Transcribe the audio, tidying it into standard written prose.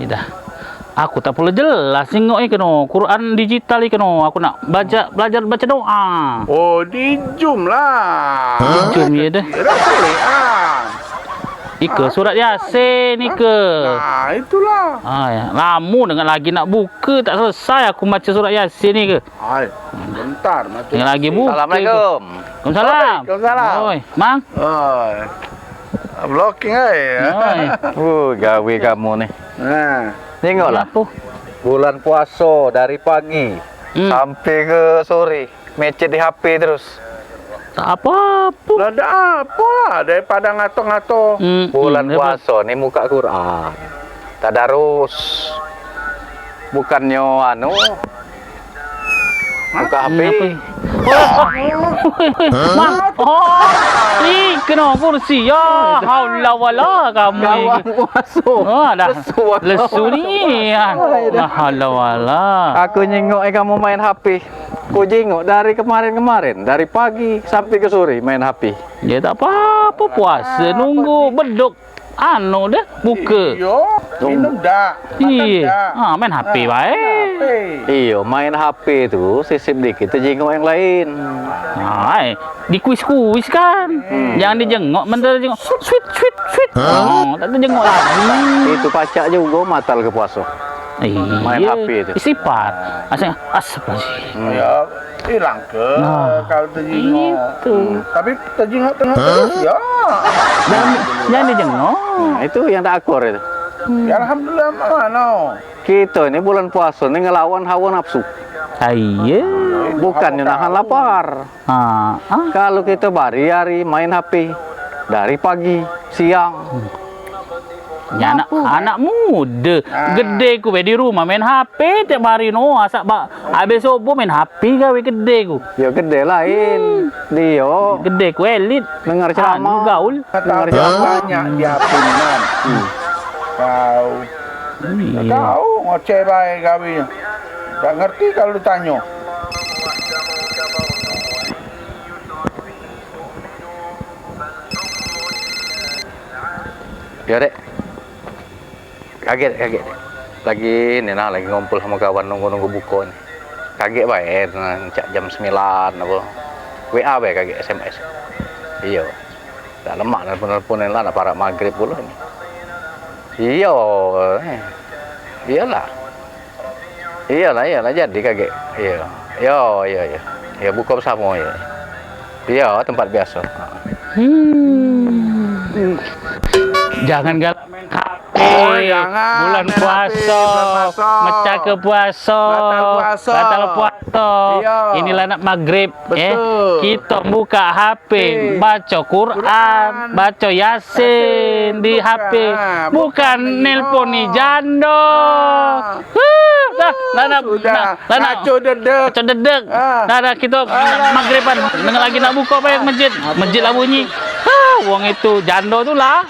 Dah. Aku tak perlu jelas tengok keno Quran digital keno. Aku nak belajar baca doa. Oh, di Zoom lah. Di Zoom ya dah. Ike surat Yasin Ike. Nah, itulah. Ya. Lama dengan lagi nak buka tak selesai aku baca surat Yasin ni ke. Bentar macam. Dengan lagi buka. Assalamualaikum. Waalaikumsalam. Waalaikumsalam. Oi, Mang. Blocking Gawe kamu nih. Nah, Tengoklah. Bulan puasa dari pagi sampai ke sore. Mecet di HP terus. Tak apa-apa. lah ada apa lah daripada ngato-ngato. Bulan puasa nih muka Quran. Tadarus. Bukannya buka HP. Mang. Kena kursi ya. Haula wala kamu. Dah. Lesu ni. Haula wala. Aku nyengok kamu main HP. Ku jengok dari kemarin-kemarin, dari pagi sampai ke sore main HP. Ya tak apa-apa puasa nunggu beduk dah buka. Minum dah. Iya. Main HP baik. Iya, main HP tu sisip dikit jengok yang lain. Di kuis-kuis kan. Jangan dijengok, bentar jengok. Sweet. Tak dijengok lagi. Itu pacak juga matal ke puasa. Main HP itu. Sifat. Asap sih. Ya, hilang ke kalau terjengok. Itu. Tapi terjengok tengah terus ya. Jangan dijengok. Itu yang tak akur itu. Ya alhamdulillah mana. Kita ini bulan puasa ini ngelawan hawa nafsu. Iya. Bukannya nahan lapar. Kalau kita hari main HP dari pagi, siang. Ya, anak muda gede ku di rumah main HP tiap hari asak habis subuh main HP gawe gede ku. Ya gede lain. Dia gede ku elit dengar ceramah gaul. Dengar ceramah banyak di HP nan. Kau tak tahu ngoceh baik gawe. Tak ngerti kalau ditanya. Ya dek. Kaget. Lagi lagi ngumpul sama kawan nunggu buku nih. Kaget baik, cak jam 9 apa. WA baik kaget SMS. Iya. Tak lemak nelpon-nelponin lah nak parak maghrib pula ni. Iya. Iyalah jadi kaget. Iya. Ya buka bersama ya. Iya, tempat biasa. Jangan galak main HP. Jangan. Bulan puasa. Mecah ke puasa. Batal puasa. Iya. Inilah nak maghrib. Betul. Kita buka HP, baca Quran, baca Yasin di HP. Bukan nelponi jando. Ngaco dedek. Kita maghriban. Dengan lagi nak buka apa yang masjid lah bunyi. Wong itu jando tu lah.